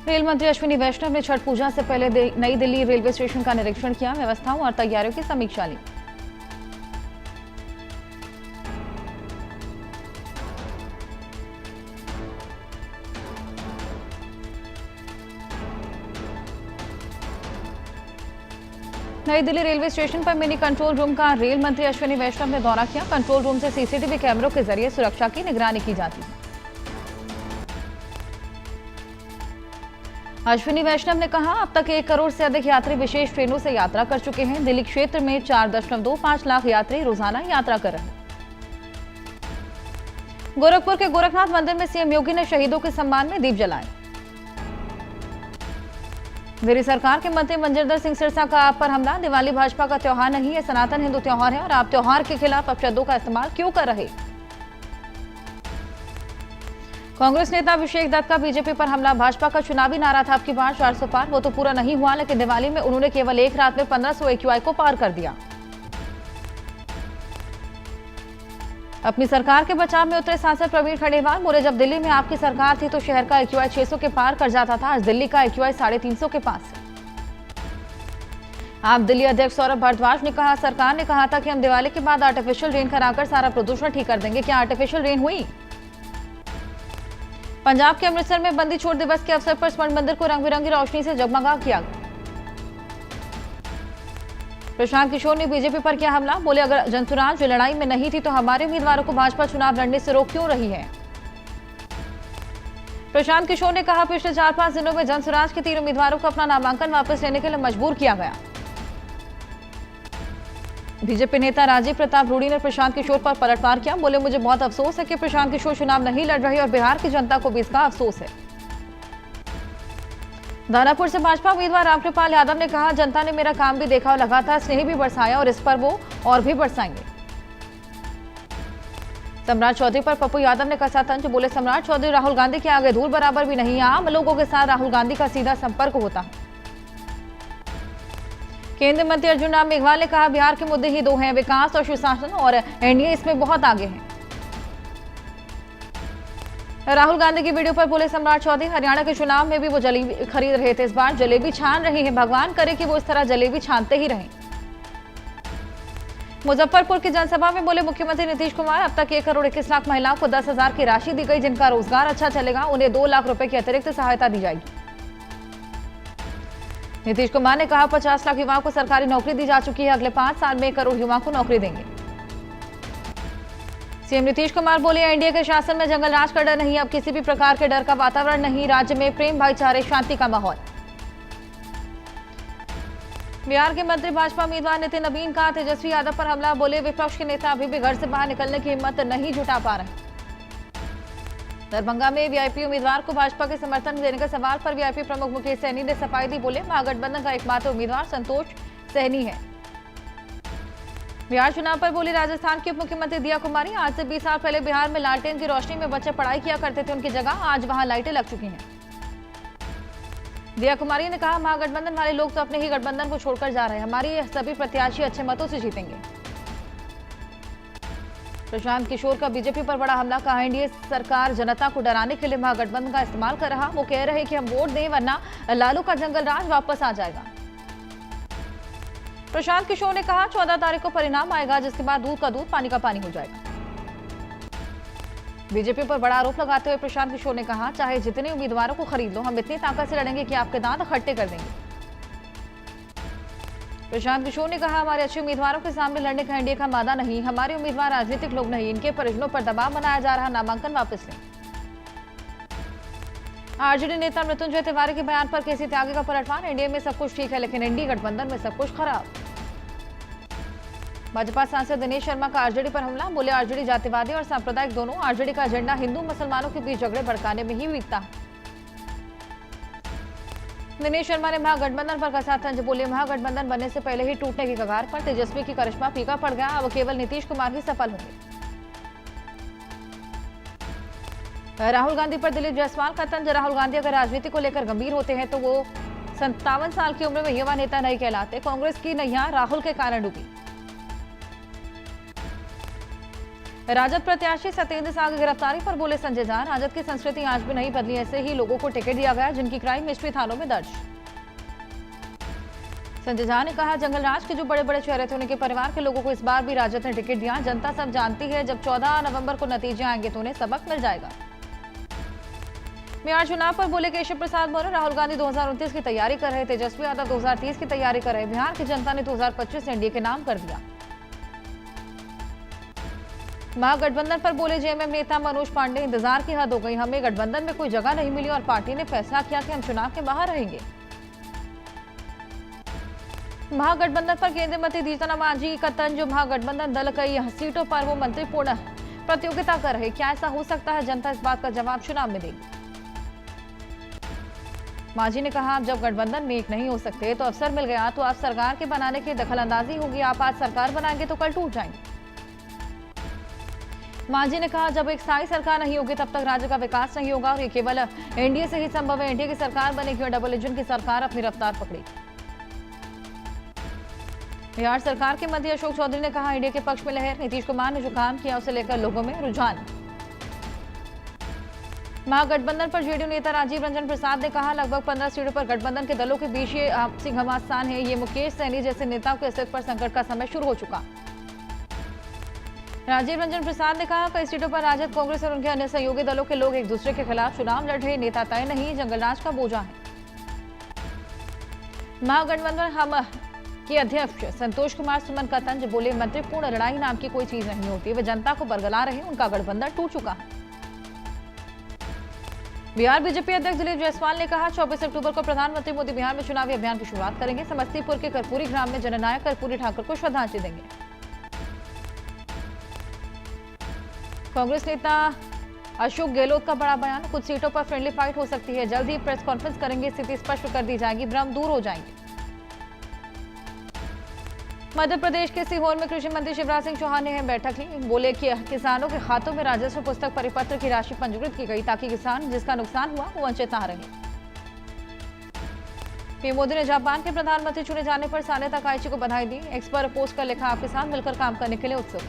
Rail मंत्री अश्विनी वैष्णव ने छठ पूजा से पहले नई दिल्ली रेलवे स्टेशन का निरीक्षण किया, व्यवस्थाओं और तैयारियों की समीक्षा ली। नई दिल्ली रेलवे स्टेशन पर मिनी कंट्रोल रूम का रेल मंत्री अश्विनी वैष्णव ने दौरा किया। कंट्रोल रूम से सीसीटीवी कैमरों के जरिए सुरक्षा की निगरानी की जाती है। अश्विनी वैष्णव ने कहा, अब तक 1 करोड़ से अधिक यात्री विशेष ट्रेनों से यात्रा कर चुके हैं। दिल्ली क्षेत्र में 4.25 लाख यात्री रोजाना यात्रा कर रहे हैं। गोरखपुर के गोरखनाथ मंदिर में सीएम योगी ने शहीदों के सम्मान में दीप जलाए। मेरी सरकार के मंत्री मंजिंदर सिंह सिरसा का आप पर हमला। दिवाली भाजपा का त्योहार नहीं है, सनातन हिंदू त्योहार है और आप त्योहार के खिलाफ अपशब्दों का इस्तेमाल क्यों कर रहे। कांग्रेस नेता अभिषेक दत्त का बीजेपी पर हमला। भाजपा का चुनावी नारा था अब की बार 400 पार, वो तो पूरा नहीं हुआ, लेकिन दिवाली में उन्होंने केवल एक रात में 1500 AQI को पार कर दिया। अपनी सरकार के बचाव में उतरे सांसद प्रवीण खंडेलवाल बोले, जब दिल्ली में आपकी सरकार थी तो शहर का AQI 600 के पार कर जाता था, आज दिल्ली का AQI 350 के पास है। आप दिल्ली अध्यक्ष सौरभ भारद्वाज ने कहा, सरकार ने कहा था कि हम दिवाली के बाद आर्टिफिशियल रेन कराकर सारा प्रदूषण ठीक कर देंगे, क्या आर्टिफिशियल रेन हुई। पंजाब के अमृतसर में बंदी छोड़ दिवस के अवसर पर स्वर्ण मंदिर को रंग बिरंगी रोशनी से जगमगा किया गया। प्रशांत किशोर ने बीजेपी पर किया हमला, बोले अगर जनसुराज लड़ाई में नहीं थी तो हमारे उम्मीदवारों को भाजपा चुनाव लड़ने से रोक क्यों रही है। प्रशांत किशोर ने कहा, पिछले 4-5 दिनों में जनसुराज के 3 उम्मीदवारों को अपना नामांकन वापस लेने के लिए मजबूर किया गया। बीजेपी नेता राजीव प्रताप रूडी ने प्रशांत किशोर पर पलटवार किया, बोले मुझे बहुत अफसोस है कि प्रशांत किशोर चुनाव नहीं लड़ रहे और बिहार की जनता को भी इसका अफसोस है। दानापुर से भाजपा उम्मीदवार रामकृपाल यादव ने कहा, जनता ने मेरा काम भी देखा और लगातार स्नेह भी बरसाया और इस पर वो और भी बरसाएंगे। सम्राट चौधरी पर पप्पू यादव ने कसा तंज, बोले सम्राट चौधरी राहुल गांधी के आगे धूल बराबर भी नहीं, आम लोगों के साथ राहुल गांधी का सीधा संपर्क होता है। केंद्रीय मंत्री अर्जुन राम मेघवाल ने कहा, बिहार के मुद्दे ही 2 हैं, विकास और सुशासन, और एनडीए इसमें बहुत आगे है। राहुल गांधी की वीडियो पर बोले सम्राट चौधरी, हरियाणा के चुनाव में भी वो जलेबी खरीद रहे थे, इस बार जलेबी छान रहे हैं, भगवान करे कि वो इस तरह जलेबी छानते ही रहें। मुजफ्फरपुर की जनसभा में बोले मुख्यमंत्री नीतीश कुमार, अब तक 1 करोड़ 21 लाख महिलाओं को 10,000 की राशि दी गई, जिनका रोजगार अच्छा चलेगा उन्हें 2 लाख रुपए की अतिरिक्त सहायता दी जाएगी। नीतीश कुमार ने कहा, 50 लाख युवाओं को सरकारी नौकरी दी जा चुकी है, अगले 5 साल में 1 करोड़ युवाओं को नौकरी देंगे। सीएम नीतीश कुमार बोले, एनडीए के शासन में जंगल राज का डर नहीं, अब किसी भी प्रकार के डर का वातावरण नहीं, राज्य में प्रेम भाईचारे शांति का माहौल। बिहार के मंत्री भाजपा उम्मीदवार नितिन नवीन का तेजस्वी यादव पर हमला, बोले विपक्ष के नेता अभी भी घर से बाहर निकलने की हिम्मत नहीं जुटा पा रहे। दरभंगा में वीआईपी उम्मीदवार को भाजपा के समर्थन देने के सवाल पर वीआईपी प्रमुख मुकेश सहनी ने सफाई दी, बोले महागठबंधन का एकमात्र उम्मीदवार संतोष सहनी है। बिहार चुनाव पर बोली राजस्थान की उप मुख्यमंत्री दिया कुमारी, आज से 20 साल पहले बिहार में लालटेन की रोशनी में बच्चे पढ़ाई किया करते थे, उनकी जगह आज वहां लाइटें लग चुकी हैं। दिया कुमारी ने कहा, महागठबंधन वाले लोग तो अपने ही गठबंधन को छोड़कर जा रहे हैं, हमारी सभी प्रत्याशी अच्छे मतों से जीतेंगे। प्रशांत किशोर का बीजेपी पर बड़ा हमला, कहा एनडीए सरकार जनता को डराने के लिए महागठबंधन का इस्तेमाल कर रहा, वो कह रहे कि हम वोट दें वरना लालू का जंगल राज वापस आ जाएगा। प्रशांत किशोर ने कहा, 14 तारीख को परिणाम आएगा, जिसके बाद दूध का दूध पानी का पानी हो जाएगा। बीजेपी पर बड़ा आरोप लगाते हुए प्रशांत किशोर ने कहा, चाहे जितने उम्मीदवारों को खरीद लो, हम इतनी ताकत से लड़ेंगे कि आपके दांत खट्टे कर देंगे। प्रशांत किशोर ने कहा, हमारे अच्छे उम्मीदवारों के सामने लड़ने का एनडीए का मादा नहीं, हमारे उम्मीदवार राजनीतिक लोग नहीं, इनके परिजनों पर दबाव बनाया जा रहा, नामांकन वापस लें। आरजेडी नेता मृत्युंजय तिवारी के बयान पर केसी त्यागी का पलटवार, एनडीए में सब कुछ ठीक है लेकिन एनडीए गठबंधन में सब कुछ खराब। भाजपा सांसद दिनेश शर्मा का आरजेडी पर हमला, बोले आरजेडी जातिवादी और सांप्रदायिक दोनों, आरजेडी का एजेंडा हिंदू मुसलमानों के बीच झगड़े भड़काने में ही बीतता है। दिनेश शर्मा ने महागठबंधन पर कसा तंज, बोले महागठबंधन बनने से पहले ही टूटने की कगार पर, तेजस्वी की करिश्मा फीका पड़ गया, अब केवल नीतीश कुमार ही सफल होंगे। राहुल गांधी पर दिलीप जायसवाल का तंज, राहुल गांधी अगर राजनीति को लेकर गंभीर होते हैं तो वो 57 साल की उम्र में युवा नेता नहीं कहलाते, कांग्रेस की नैया राहुल के कारण डूबी। राजद प्रत्याशी सत्येंद्र शाह की गिरफ्तारी पर बोले संजय झा, राजद की संस्कृति आज भी नहीं बदली, ऐसे ही लोगों को टिकट दिया गया जिनकी क्राइम हिस्ट्री थानों में दर्ज। संजय झा ने कहा, जंगलराज के जो बड़े बड़े चेहरे थे उनके परिवार के लोगों को इस बार भी राजद ने टिकट दिया। जनता सब जानती है, जब 14 नवंबर को नतीजे आएंगे तो उन्हें सबक मिल जाएगा। बिहार चुनाव पर बोले केशव प्रसाद मौर्य, राहुल गांधी 2029 की तैयारी कर रहे, तेजस्वी यादव 2030 की तैयारी कर रहे, बिहार की जनता ने 2025 एनडीए के नाम कर दिया। महागठबंधन पर बोले जेएमएम नेता मनोज पांडे, इंतजार की हद हो गई, हमें गठबंधन में कोई जगह नहीं मिली और पार्टी ने फैसला किया कि हम चुनाव के बाहर रहेंगे। महागठबंधन पर केंद्रीय मंत्री जीतन मांझी का तंज, महागठबंधन दल कई सीटों पर वो मंत्रीपूर्ण प्रतियोगिता कर रहे, क्या ऐसा हो सकता है? जनता इस बात का जवाब चुनाव में देगी। मांझी ने कहा, आप जब गठबंधन में एक नहीं हो सकते तो अवसर मिल गया तो आप सरकार के बनाने की दखलंदाजी होगी, आप आज सरकार बनाएंगे तो कल टूट जाएंगे। मांझी ने कहा, जब एक स्थायी सरकार नहीं होगी तब तक राज्य का विकास नहीं होगा और ये केवल एनडीए से ही संभव है। एनडीए की सरकार बनेगी और डबल इंजन की सरकार अपनी रफ्तार पकड़ेगी। बिहार सरकार के मंत्री अशोक चौधरी ने कहा, एनडीए के पक्ष में लहर, नीतीश कुमार ने जो काम किया उसे लेकर लोगों में रुझान। महागठबंधन पर जेडीयू नेता राजीव रंजन प्रसाद ने कहा, लगभग 15 सीटों पर गठबंधन के दलों के बीच ये आपसी घमासान है, ये मुकेश सहनी जैसे नेताओं के अस्तित्व पर संकट का समय शुरू हो चुका। राजीव रंजन प्रसाद ने कहा, कई सीटों पर राजद, कांग्रेस और उनके अन्य सहयोगी दलों के लोग एक दूसरे के खिलाफ चुनाव लड़ रहे, नेता तय नहीं, जंगलराज का बोझा है। महागठबंधन हम के अध्यक्ष संतोष कुमार सुमन का तंज, बोले मंत्रीपूर्ण लड़ाई नाम की कोई चीज नहीं होती, वे जनता को बरगला रहे, उनका गठबंधन टूट चुका है। बिहार बीजेपी अध्यक्ष दिलीप जायसवाल ने कहा, 24 अक्टूबर को प्रधानमंत्री मोदी बिहार में चुनावी अभियान की शुरुआत करेंगे, समस्तीपुर के कर्पूरी ग्राम में जननायक कर्पूरी ठाकुर को श्रद्धांजलि देंगे। कांग्रेस नेता अशोक गहलोत का बड़ा बयान, कुछ सीटों पर फ्रेंडली फाइट हो सकती है, जल्द ही प्रेस कॉन्फ्रेंस करेंगे, स्थिति स्पष्ट कर दी जाएगी, भ्रम दूर हो जाएंगे। मध्य प्रदेश के सीहोर में कृषि मंत्री शिवराज सिंह चौहान ने बैठक ली, बोले कि किसानों के खातों में राजस्व पुस्तक परिपत्र की राशि पंजीकृत की गई ताकि किसान जिसका नुकसान हुआ वो वंचित न रहे। पीएम मोदी ने जापान के प्रधानमंत्री चुने जाने पर साने तकाइची को बधाई दी, एक्स पर पोस्ट कर लिखा, आपके साथ मिलकर काम करने के लिए उत्सुक।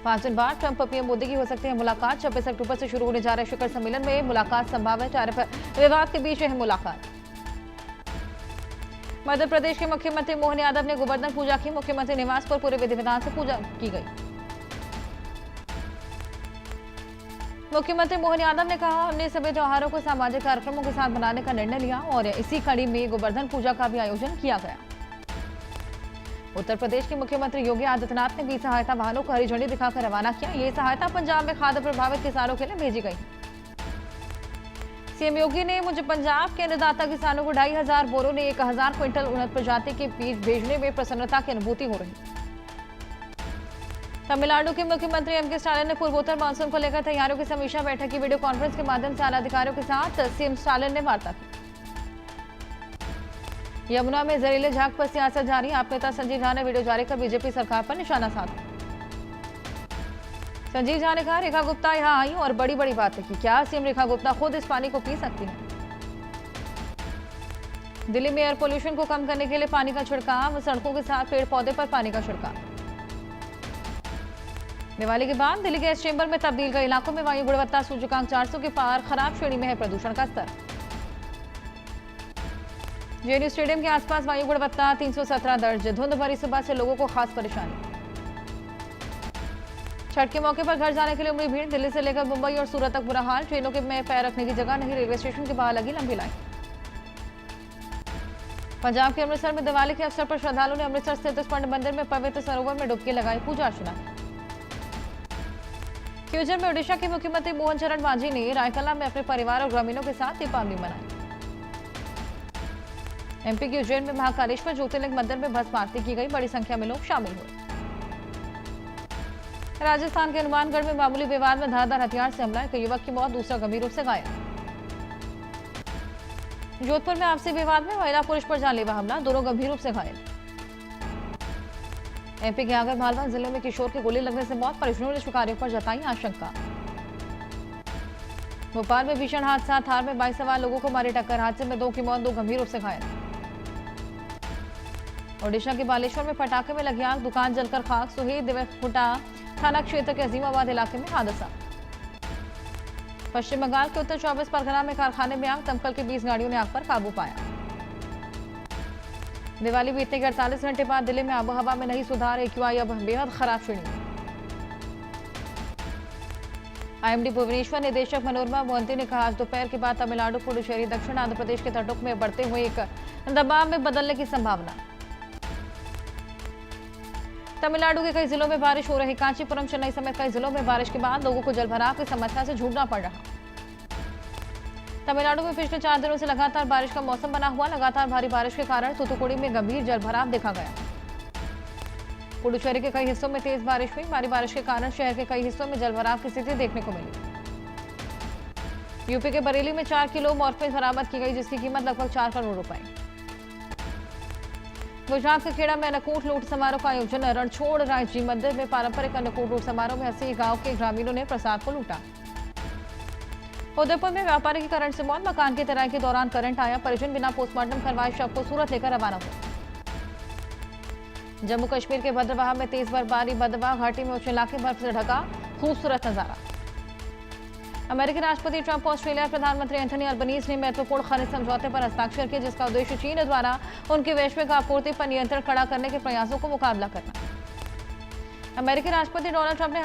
5 दिन बाद ट्रंप और पीएम मोदी की हो सकती है मुलाकात, 26 अक्टूबर से शुरू होने जा रहे शिखर सम्मेलन में मुलाकात संभव है, टैरिफ विवाद के बीच है मुलाकात। मध्य प्रदेश के मुख्यमंत्री मोहन यादव ने गोवर्धन पूजा की, मुख्यमंत्री निवास पर पूरे विधि विधान से पूजा की गई। मुख्यमंत्री मोहन यादव ने कहा, हमने सभी त्योहारों को सामाजिक कार्यक्रमों के साथ मनाने का निर्णय लिया और इसी कड़ी में गोवर्धन पूजा का भी आयोजन किया गया। उत्तर प्रदेश के मुख्यमंत्री योगी आदित्यनाथ ने भी सहायता वाहनों को हरी झंडी दिखाकर रवाना किया, ये सहायता पंजाब में खाद्य प्रभावित किसानों के लिए भेजी गई। सीएम योगी ने मुझे पंजाब के अन्नदाता किसानों को 2500 बोरों ने 1000 क्विंटल उन्नत प्रजाति के बीज भेजने में प्रसन्नता की अनुभूति हो रही। तमिलनाडु के मुख्यमंत्री एम के स्टालिन ने पूर्वोत्तर मानसून को लेकर तैयारियों की समीक्षा बैठक की, वीडियो कॉन्फ्रेंस के माध्यम से आला अधिकारियों के साथ सीएम स्टालिन ने वार्ता की। यमुना में जहरीले झाग पर सियासत जारी, आप नेता संजीव झा ने वीडियो जारी कर बीजेपी सरकार पर निशाना साधा। संजीव झा ने कहा, रेखा गुप्ता यहां आई और बड़ी बड़ी बातें की, क्या सीएम रेखा गुप्ता खुद इस पानी को पी सकती हैं? दिल्ली में एयर पोल्यूशन को कम करने के लिए पानी का छिड़काव, सड़कों के साथ पेड़ पौधे पर पानी का छिड़काव। दिवाली के बाद दिल्ली गैस चेंबर में तब्दील, कई इलाकों में वायु गुणवत्ता सूचकांक 400 के पार, खराब श्रेणी में है प्रदूषण का स्तर। जेएनयू स्टेडियम के आसपास वायु गुणवत्ता 317 दर्ज, धुंध भरी सुबह से लोगों को खास परेशानी। छठ के मौके पर घर जाने के लिए उमड़ी भीड़, दिल्ली से लेकर मुंबई और सूरत तक बुरा हाल, ट्रेनों के में पैर रखने की जगह नहीं, रेलवे स्टेशन के बाहर लगी लंबी लाइन। पंजाब के अमृतसर में दिवाली के अवसर पर श्रद्धालुओं ने अमृतसर स्थित स्वर्ण मंदिर में पवित्र सरोवर में डुबकी लगाई, पूजा अर्चना की। फ्यूचर में ओडिशा के मुख्यमंत्री मोहन चरण मांझी ने रायकला में अपने परिवार और ग्रामीणों के साथ दीपावली मनाई। एमपी के उज्जैन में महाकालेश्वर ज्योतिर्लिंग मंदिर में भस्म आरती की गई, बड़ी संख्या में लोग शामिल हुए। राजस्थान के हनुमानगढ़ में मामूली विवाद में धारदार हथियार से हमला, एक युवक की मौत, दूसरा गंभीर रूप से घायल। जोधपुर में आपसी विवाद में महिला पुरुष पर जानलेवा हमला, दोनों गंभीर रूप से घायल। एमपी के आगर मालवा जिले में किशोर की गोली लगने से मौत, परिजनों ने शिकारियों पर जताई आशंका। भोपाल में भीषण हादसा, थार में बाइक सवार लोगों को मारी टक्कर, हादसे में 2 की मौत, 2 गंभीर रूप से घायल। ओडिशा के बालेश्वर में पटाखे में लगी आग, दुकान जलकर खाक। सुहेल दिवेखुटा थाना क्षेत्र के अजीमाबाद इलाके में हादसा। पश्चिम बंगाल के उत्तर 24 परगना में कारखाने में आग, दमकल की 20 गाड़ियों ने आग पर काबू पाया। दिवाली बीतने के 48 घंटे बाद दिल्ली में आबोहवा में नहीं सुधार, एक्यूआई अब बेहद खराब श्रेणी में। आईएमडी भुवनेश्वर निदेशक मनोरमा मोहंती ने कहा, आज दोपहर के बाद तमिलनाडु, पुडुचेरी, दक्षिण आंध्र प्रदेश के तटों में बढ़ते हुए एक दबाव में बदलने की संभावना। तमिलनाडु के कई जिलों में बारिश हो रही। कांचीपुरम, चेन्नई समेत कई जिलों में बारिश के बाद लोगों को जलभराव की समस्या से जूझना पड़ रहा। तमिलनाडु में पिछले 4 दिनों से लगातार बारिश का मौसम बना हुआ। लगातार भारी बारिश के कारण तूतुकुड़ी में गंभीर जलभराव देखा गया। पुडुचेरी के कई हिस्सों में तेज बारिश हुई। भारी बारिश के कारण शहर के कई हिस्सों में जलभराव की स्थिति देखने को मिली। यूपी के बरेली में 4 किलो मॉर्फिन बरामद की गई, जिसकी कीमत लगभग 4 करोड़ रुपए। गुजरात के खेड़ा में अन्नकूट लूट समारोह का आयोजन। रणछोड़ रायजी मंदिर में पारंपरिक अन्नकूट लूट समारोह में 80 गांव के ग्रामीणों ने प्रसाद को लूटा। उदयपुर में व्यापारी की करंट से मौत, मकान की तराई के दौरान करंट आया। परिजन बिना पोस्टमार्टम करवाए शव को सूरत लेकर रवाना हुए। जम्मू कश्मीर के भद्रवाह में तेज बर्फबारी, भद्रवाह घाटी में ऊंचे इलाके बर्फ से ढका खूबसूरत नजारा। अमेरिकी राष्ट्रपति ट्रंप और ऑस्ट्रेलिया प्रधानमंत्री एंथनी अल्बनीज ने महत्वपूर्ण खनिज समझौते पर हस्ताक्षर किए, जिसका उद्देश्य चीन द्वारा उनकी वैश्विक आपूर्ति पर नियंत्रण खड़ा करने के प्रयासों को मुकाबला करना। अमेरिकी राष्ट्रपति डोनाल्ड ट्रंप ने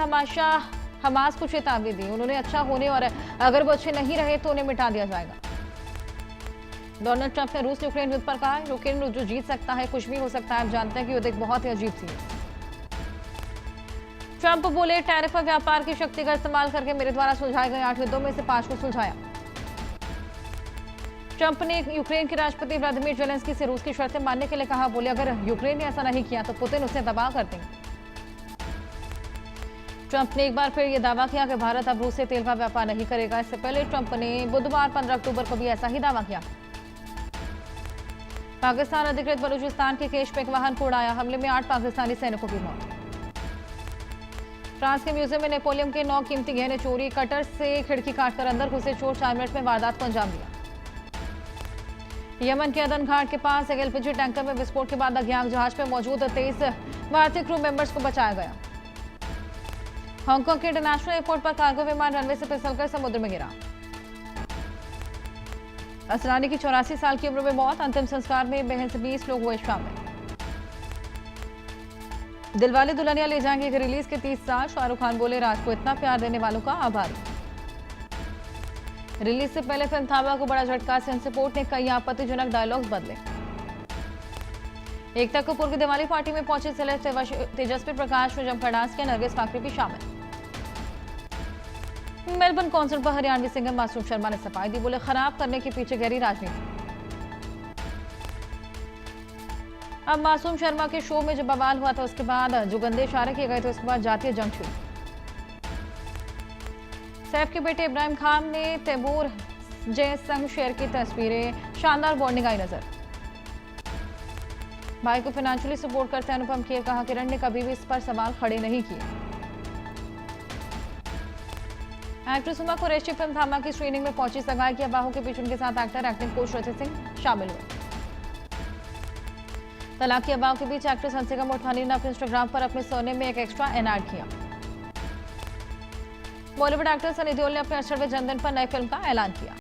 हमास को चेतावनी दी। उन्होंने अच्छा होने और अगर वो अच्छे नहीं रहे तो उन्हें मिटा दिया जाएगा। डोनाल्ड ट्रंप ने रूस यूक्रेन युद्ध पर कहा, यूक्रेन जो जीत सकता है, कुछ भी हो सकता है। आप जानते हैं कि युद्ध एक बहुत ही अजीब सी है। ट्रंप बोले, टैरिफ पर व्यापार की शक्ति का इस्तेमाल करके मेरे द्वारा सुलझाए गए 8 युद्धों में से 5 को सुलझाया। ट्रंप ने यूक्रेन के राष्ट्रपति व्लादिमीर जेलेंस्की से रूस की शर्तें मानने के लिए कहा। बोले, अगर यूक्रेन ने ऐसा नहीं किया तो पुतिन उसे दबाव कर देंगे। ट्रंप ने एक बार फिर यह दावा किया कि भारत अब रूस से तेल का व्यापार नहीं करेगा। इससे पहले ट्रंप ने बुधवार 15 अक्टूबर को भी ऐसा ही दावा किया। पाकिस्तान अधिकृत बलूचिस्तान के केश में एक वाहन को उड़ाया, हमले में 8 पाकिस्तानी सैनिकों की मौत। फ्रांस के म्यूजियम में नेपोलियन के 9 कीमती गहने चोरी, कटर से खिड़की काटकर अंदर घुसे चोर 4 मिनट में वारदात को अंजाम दिया। यमन के अदन घाट के पास एक एलपीजी टैंकर में विस्फोट के बाद अज्ञात जहाज में मौजूद 23 भारतीय क्रू मेंबर्स को बचाया गया। हांगकांग के इंटरनेशनल एयरपोर्ट पर कार्गो विमान रनवे से फिसलकर समुद्र में गिरा। असरानी की 84 साल की उम्र में मौत, अंतिम संस्कार में बहन से 20 लोग हुए शामिल। दिलवाले दुल्हनिया ले जाएंगे की रिलीज के 30 साल, शाहरुख खान बोले, राज को इतना प्यार देने वालों का आभारी। रिलीज से पहले फिल्म थाबा को बड़ा झटका, सेंसर बोर्ड ने कई आपत्तिजनक डायलॉग्स बदले। एकता कपूर की दिवाली पार्टी में पहुंचे सेलेब तेजस्वी प्रकाश ने जमकर डांस किया, नरगिस फाकरी भी शामिल। मेलबर्न कॉन्सर्ट पर हरियाणवी सिंगर मासूम शर्मा ने सफाई दी, बोले, खराब करने के पीछे गहरी राजनीति। अब मासूम शर्मा के शो में जब बवाल हुआ था, उसके बाद जो गंदे इशारे किए गए थे, उसके बाद जातीय जंग शुरू। सैफ के बेटे इब्राहिम खान ने तैमूर जय संग शेयर की तस्वीरें, शानदार बॉन्डिंग आई नजर। भाई को फाइनेंशियली सपोर्ट करते अनुपम खेर, कहा, किरण ने कभी भी इस पर सवाल खड़े नहीं किए। एक्ट्रेस उमा कुरैशी फिल्म थामा की स्क्रीनिंग में पहुंची, सगाई किया बाहों के बीच उनके साथ एक्टर एक्टिंग कोच रचित सिंह शामिल हुए। तलाक के बाहों के बीच एक्ट्रेस हंसिका मोटवानी ने अपने इंस्टाग्राम पर अपने सोने में एक एक्स्ट्रा एन ऐड किया। बॉलीवुड एक्टर सनी देओल ने अपने 68वें जन्मदिन पर नई फिल्म का ऐलान किया।